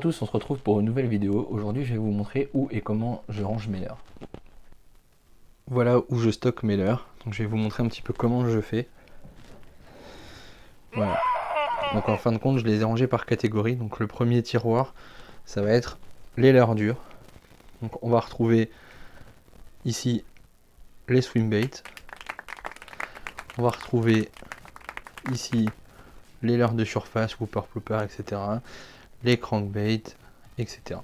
à tous, on se retrouve pour une nouvelle vidéo. Aujourd'hui je vais vous montrer où et comment je range mes leurres. Voilà où je stocke mes leurres. Donc je vais vous montrer un petit peu comment je fais. Voilà. Donc en fin de compte je les ai rangés par catégorie. Donc le premier tiroir ça va être les leurres dures. Donc on va retrouver ici les swimbaits. On va retrouver ici les leurres de surface, whooper, plooper, etc. Les crankbaits, etc.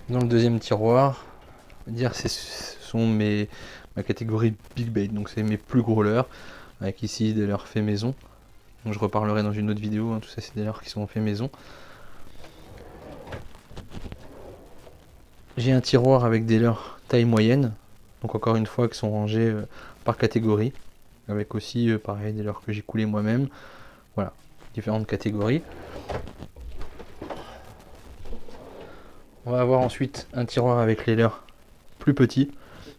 Dans le deuxième tiroir, on va dire ce sont ma catégorie big bait, donc c'est mes plus gros leurres, avec ici des leurres faits maison. Donc je reparlerai dans une autre vidéo, hein, tout ça c'est des leurres qui sont faits maison. J'ai un tiroir avec des leurres taille moyenne, donc encore une fois qui sont rangés par catégorie, avec aussi pareil des leurres que j'ai coulées moi-même. Voilà, différentes catégories. On va avoir ensuite un tiroir avec les leurres plus petits.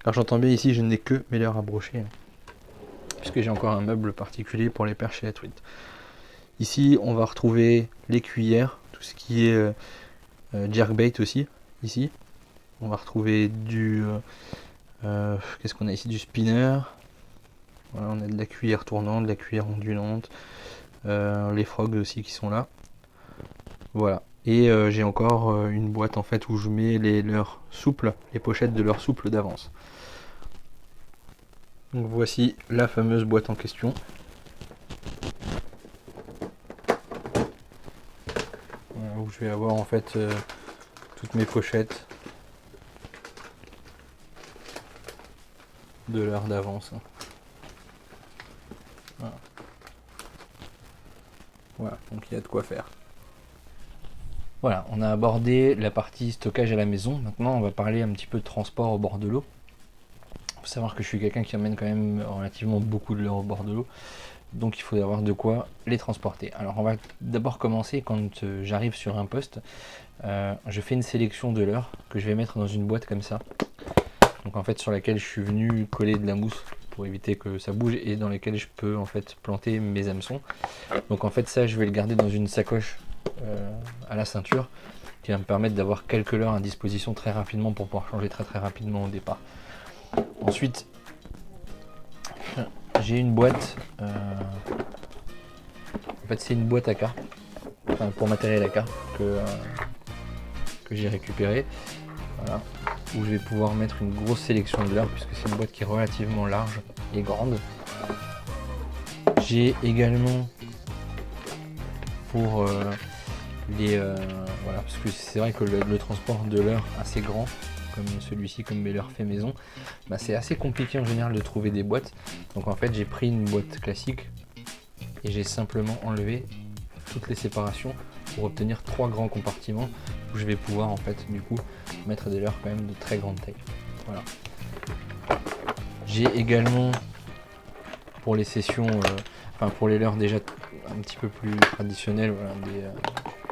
Alors j'entends bien ici, je n'ai que mes leurres à brocher, puisque j'ai encore un meuble particulier pour les perches et la truite. Ici, on va retrouver les cuillères, tout ce qui est jerkbait aussi. Ici, on va retrouver du qu'est-ce qu'on a ici, du spinner. Voilà, on a de la cuillère tournante, de la cuillère ondulante, les frogs aussi qui sont là. Voilà. Et j'ai encore une boîte en fait où je mets les leurres souples, les pochettes de leurres souples d'avance. Donc voici la fameuse boîte en question. Voilà, où je vais avoir en fait toutes mes pochettes de leurres d'avance. Voilà. Voilà, donc il y a de quoi faire. Voilà, on a abordé la partie stockage à la maison. Maintenant, on va parler un petit peu de transport au bord de l'eau. Il faut savoir que je suis quelqu'un qui emmène quand même relativement beaucoup de leurres au bord de l'eau. Donc il faut avoir de quoi les transporter. Alors on va d'abord commencer quand j'arrive sur un poste. Je fais une sélection de leurres que je vais mettre dans une boîte comme ça. Donc en fait sur laquelle je suis venu coller de la mousse pour éviter que ça bouge et dans lesquelles je peux en fait planter mes hameçons. Donc en fait ça je vais le garder dans une sacoche à la ceinture qui va me permettre d'avoir quelques leurres à disposition très rapidement pour pouvoir changer très rapidement au départ. Ensuite j'ai une boîte, en fait c'est une boîte à cartes, enfin, pour matériel à cartes que j'ai récupéré, voilà, où je vais pouvoir mettre une grosse sélection de leurres puisque c'est une boîte qui est relativement large et grande. J'ai également pour voilà, parce que c'est vrai que le transport de leurres assez grand comme celui-ci, comme mes leurres fait maison, bah c'est assez compliqué en général de trouver des boîtes. Donc en fait j'ai pris une boîte classique et j'ai simplement enlevé toutes les séparations pour obtenir 3 grands compartiments où je vais pouvoir en fait du coup mettre des leurres quand même de très grande taille. Voilà. J'ai également pour les sessions, enfin pour les leurres déjà un petit peu plus traditionnelles, voilà,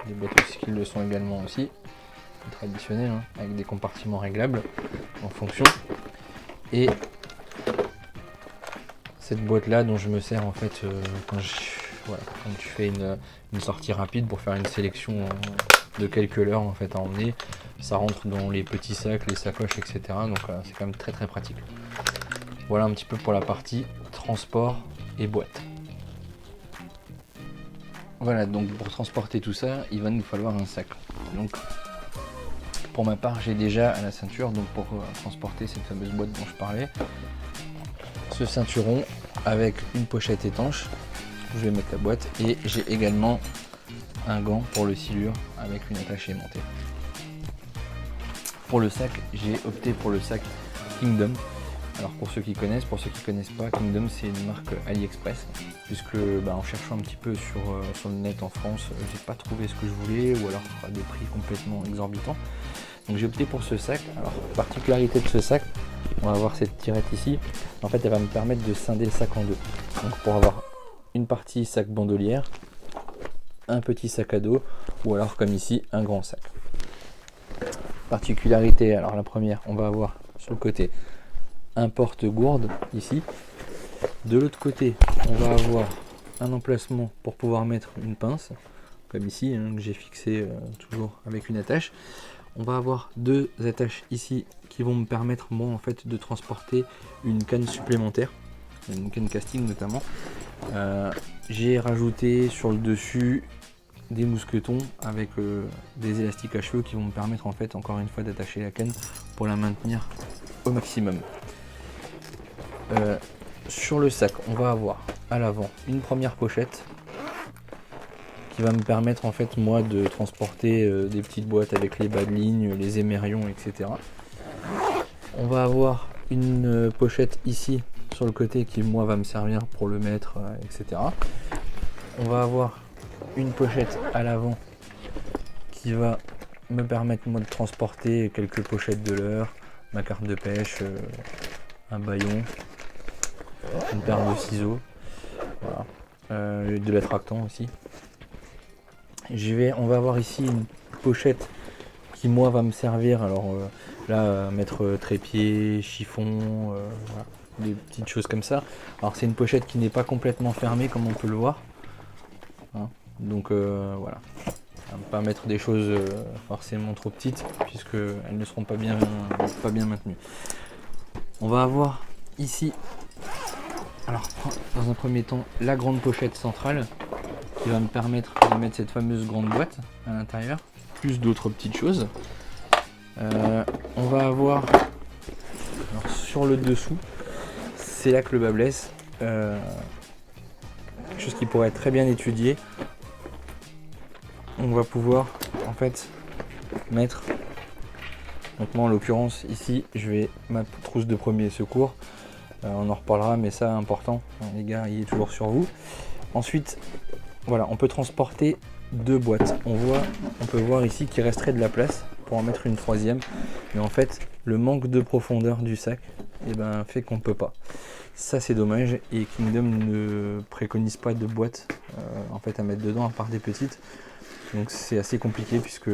des boîtes aussi qui le sont également aussi. Traditionnel, hein, avec des compartiments réglables en fonction, et cette boîte là dont je me sers en fait quand je fais une sortie rapide pour faire une sélection de quelques leurres en fait à emmener. Ça rentre dans les petits sacs, les sacoches, etc. Donc c'est quand même très pratique. Voilà un petit peu pour la partie transport et boîte. Voilà, donc pour transporter tout ça il va nous falloir un sac. Donc pour ma part, j'ai déjà à la ceinture, donc pour transporter cette fameuse boîte dont je parlais, ce ceinturon avec une pochette étanche où je vais mettre la boîte, et j'ai également un gant pour le silure avec une attache aimantée. Pour le sac, j'ai opté pour le sac Kingdom. Alors pour ceux qui connaissent, pour ceux qui ne connaissent pas, Kingdom c'est une marque AliExpress, puisque en cherchant un petit peu sur le net en France, j'ai pas trouvé ce que je voulais, ou alors à des prix complètement exorbitants. Donc j'ai opté pour ce sac. Alors particularité de ce sac, on va voir cette tirette ici, en fait elle va me permettre de scinder le sac en deux. Donc pour avoir une partie sac bandolière, un petit sac à dos, ou alors comme ici un grand sac. Particularité, alors la première, on va avoir sur le côté un porte-gourde ici. De l'autre côté, on va avoir un emplacement pour pouvoir mettre une pince, comme ici, hein, que j'ai fixé toujours avec une attache. On va avoir 2 attaches ici qui vont me permettre moi en fait de transporter une canne supplémentaire, une canne casting notamment. J'ai rajouté sur le dessus des mousquetons avec des élastiques à cheveux qui vont me permettre en fait encore une fois d'attacher la canne pour la maintenir au maximum. Sur le sac, on va avoir à l'avant une première pochette qui va me permettre en fait moi de transporter des petites boîtes avec les bas de ligne, les émerions, etc. On va avoir une pochette ici sur le côté qui moi va me servir pour le mettre, etc. On va avoir une pochette à l'avant qui va me permettre moi de transporter quelques pochettes de leurre, ma carte de pêche, un bâillon, une paire de ciseaux, voilà. De l'attractant aussi. On va avoir ici une pochette qui moi va me servir, alors là mettre trépied, chiffon, voilà, des petites choses comme ça. Alors c'est une pochette qui n'est pas complètement fermée comme on peut le voir, hein. Donc voilà, on ne va pas mettre des choses forcément trop petites puisque elles ne seront pas bien maintenues. On va avoir ici, alors dans un premier temps, la grande pochette centrale qui va me permettre de mettre cette fameuse grande boîte à l'intérieur, plus d'autres petites choses. On va avoir, alors, sur le dessous, c'est là que le bas blesse, quelque chose qui pourrait être très bien étudié. On va pouvoir en fait mettre, donc moi en l'occurrence ici je vais ma trousse de premier secours, on en reparlera mais ça important, les gars, il est toujours sur vous. Ensuite voilà, on peut transporter 2 boîtes. On peut voir ici qu'il resterait de la place pour en mettre une troisième, mais en fait le manque de profondeur du sac fait qu'on ne peut pas. Ça c'est dommage, et Kingdom ne préconise pas de boîte en fait à mettre dedans à part des petites, donc c'est assez compliqué puisque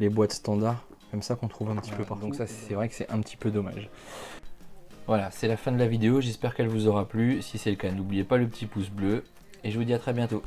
les boîtes standards comme ça qu'on trouve un petit peu partout, donc ça c'est vrai que c'est un petit peu dommage. Voilà, c'est la fin de la vidéo, j'espère qu'elle vous aura plu. Si c'est le cas, n'oubliez pas le petit pouce bleu et je vous dis à très bientôt.